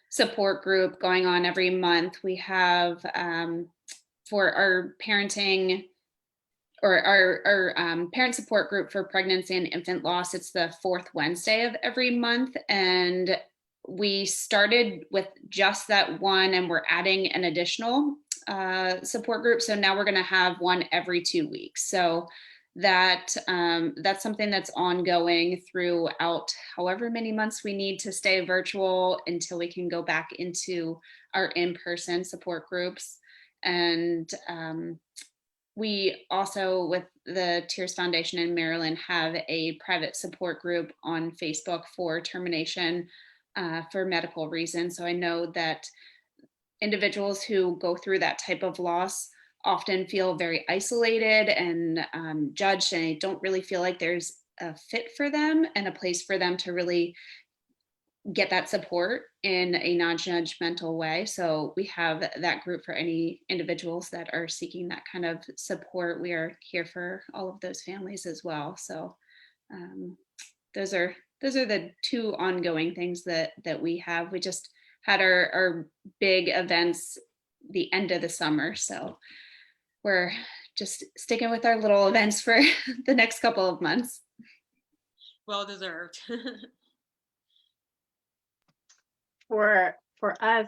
support group going on every month. We have for our parenting or our parent support group for pregnancy and infant loss. It's the fourth Wednesday of every month. And we started with just that one and we're adding an additional support group. So now we're going to have one every 2 weeks. So that's something that's ongoing throughout however many months we need to stay virtual until we can go back into our in-person support groups. And we also, with the Tears Foundation in Maryland, have a private support group on Facebook for termination for medical reasons. So I know that individuals who go through that type of loss often feel very isolated and judged, and I don't really feel like there's a fit for them and a place for them to really get that support in a non-judgmental way. So we have that group for any individuals that are seeking that kind of support. We are here for all of those families as well. So those are the two ongoing things that we have. We just had our big events the end of the summer. So we're just sticking with our little events for the next couple of months. Well deserved. For us,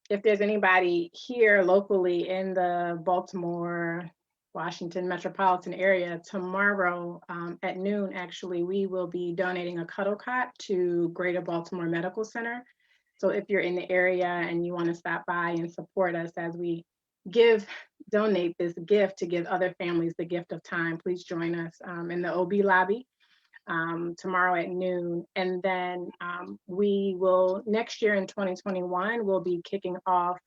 if there's anybody here locally in the Baltimore, Washington metropolitan area, tomorrow at noon, actually, we will be donating a cuddle cot to Greater Baltimore Medical Center. So if you're in the area and you want to stop by and support us as we donate this gift to give other families the gift of time, please join us in the OB lobby tomorrow at noon. And then we will, next year in 2021, we'll be kicking off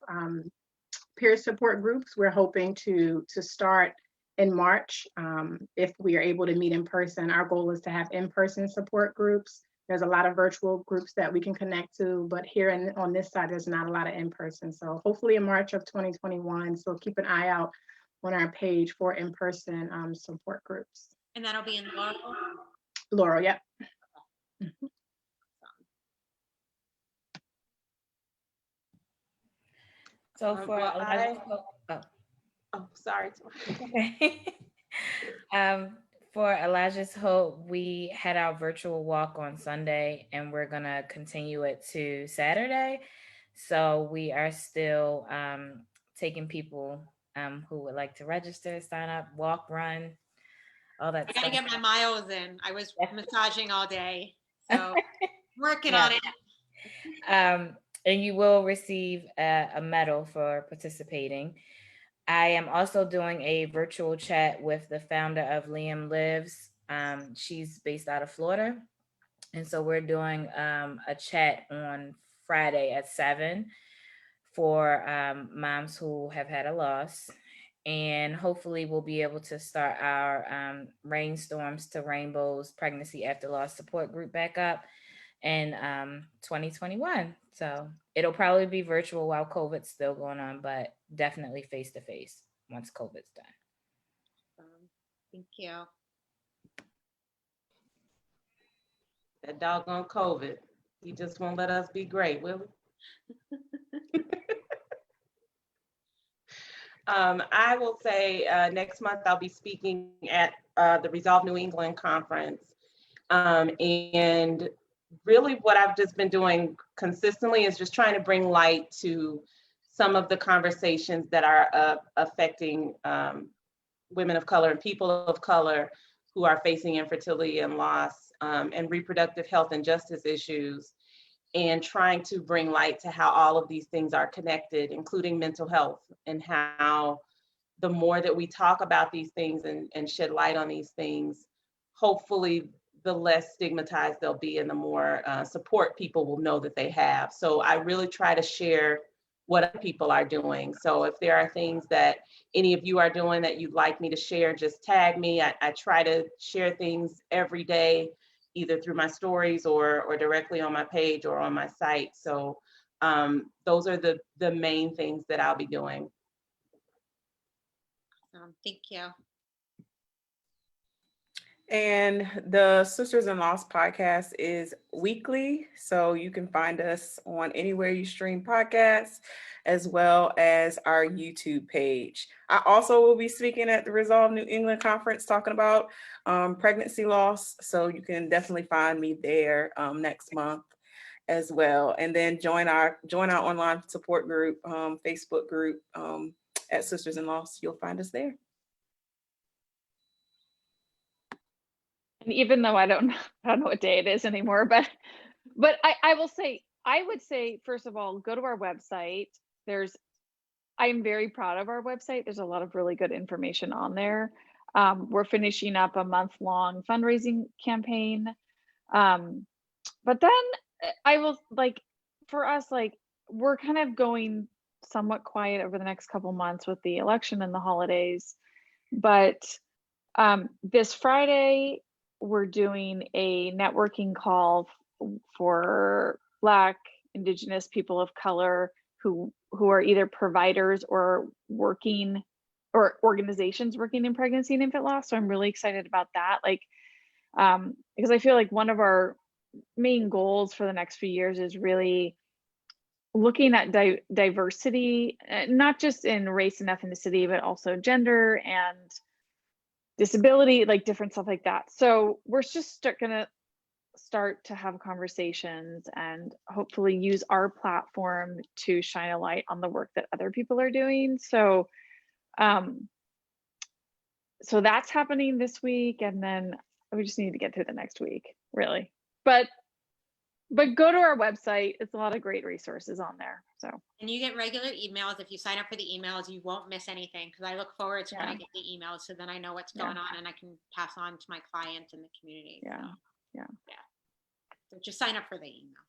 peer support groups. We're hoping to start in March if we are able to meet in person. Our goal is to have in-person support groups. There's a lot of virtual groups that we can connect to, but here on this side, there's not a lot of in-person. So hopefully in March of 2021, so keep an eye out on our page for in-person support groups. And that'll be in Laurel? Laurel, yep. So for Sorry. For Elijah's Hope, we had our virtual walk on Sunday and we're gonna continue it to Saturday. So we are still taking people who would like to register, sign up, walk, run, all that I stuff. gotta get my miles in. I was massaging all day, so working on it. And you will receive a medal for participating. I am also doing a virtual chat with the founder of Liam Lives. She's based out of Florida. And so we're doing a chat on Friday at 7 for moms who have had a loss. And hopefully we'll be able to start our Rainstorms to Rainbows Pregnancy After Loss support group back up in 2021. So it'll probably be virtual while COVID's still going on, but definitely face to face once COVID's done. Thank you. That doggone COVID. He just won't let us be great, will he? I will say next month I'll be speaking at the Resolve New England conference. And really what I've just been doing consistently is just trying to bring light to some of the conversations that are affecting women of color and people of color who are facing infertility and loss and reproductive health and justice issues, and trying to bring light to how all of these things are connected, including mental health, and how the more that we talk about these things and shed light on these things, hopefully the less stigmatized they'll be and the more support people will know that they have. So I really try to share what other people are doing. So if there are things that any of you are doing that you'd like me to share, just tag me. I try to share things every day, either through my stories or directly on my page or on my site. So those are the main things that I'll be doing. Thank you. And the Sisters in Loss podcast is weekly, so you can find us on anywhere you stream podcasts, as well as our YouTube page. I also will be speaking at the Resolve New England conference talking about pregnancy loss, so you can definitely find me there next month as well. And then join our online support group, Facebook group at Sisters in Loss. You'll find us there. And even though I don't know what day it is anymore, but I would say, first of all, go to our website. I'm very proud of our website. There's a lot of really good information on there. We're finishing up a month-long fundraising campaign. But then I will, for us, we're kind of going somewhat quiet over the next couple months with the election and the holidays. But this Friday, we're doing a networking call for Black, Indigenous, people of color who are either providers or working, or organizations working in pregnancy and infant loss. So I'm really excited about that. Because I feel like one of our main goals for the next few years is really looking at diversity, not just in race and ethnicity, but also gender and disability, different stuff like that. So we're just gonna start to have conversations and hopefully use our platform to shine a light on the work that other people are doing. So so that's happening this week, and then we just need to get through the next week, really. But go to our website. It's a lot of great resources on there. So, and you get regular emails. If you sign up for the emails, you won't miss anything, because I look forward to when I get the emails, so then I know what's going on and I can pass on to my clients in the community. Yeah. So, yeah. So just sign up for the email.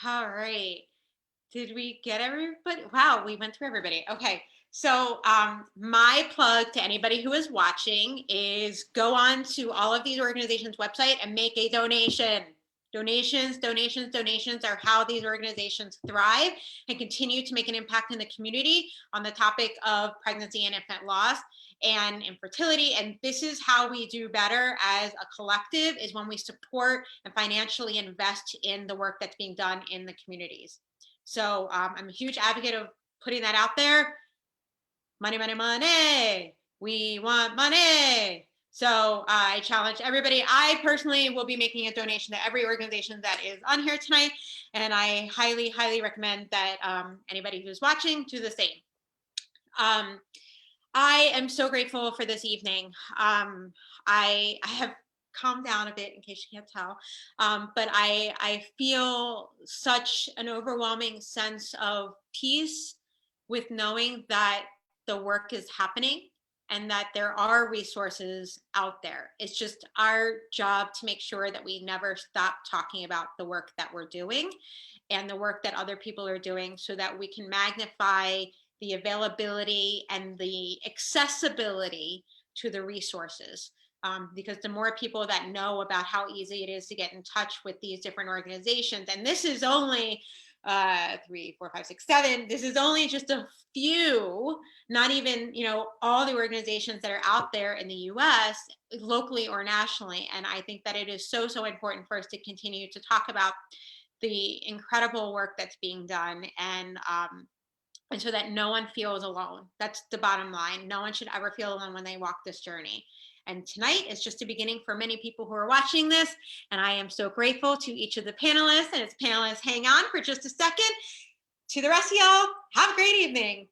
All right. Did we get everybody? Wow, we went through everybody. Okay. So my plug to anybody who is watching is go on to all of these organizations' website and make a donation. Donations are how these organizations thrive and continue to make an impact in the community on the topic of pregnancy and infant loss and infertility. And this is how we do better as a collective, is when we support and financially invest in the work that's being done in the communities. So I'm a huge advocate of putting that out there. Money, money, money. We want money. So I challenge everybody. I personally will be making a donation to every organization that is on here tonight. And I highly, highly recommend that anybody who's watching do the same. I am so grateful for this evening. I have calmed down a bit, in case you can't tell, but I feel such an overwhelming sense of peace with knowing that the work is happening and that there are resources out there. It's just our job to make sure that we never stop talking about the work that we're doing and the work that other people are doing, so that we can magnify the availability and the accessibility to the resources. Because the more people that know about how easy it is to get in touch with these different organizations, and this is only 3, 4, 5, 6, 7. This is only just a few, not even, all the organizations that are out there in the US, locally or nationally. And I think that it is so, so important for us to continue to talk about the incredible work that's being done, and so that no one feels alone. That's the bottom line. No one should ever feel alone when they walk this journey. And tonight is just a beginning for many people who are watching this. And I am so grateful to each of the panelists, and its panelists, hang on for just a second. To the rest of y'all, have a great evening.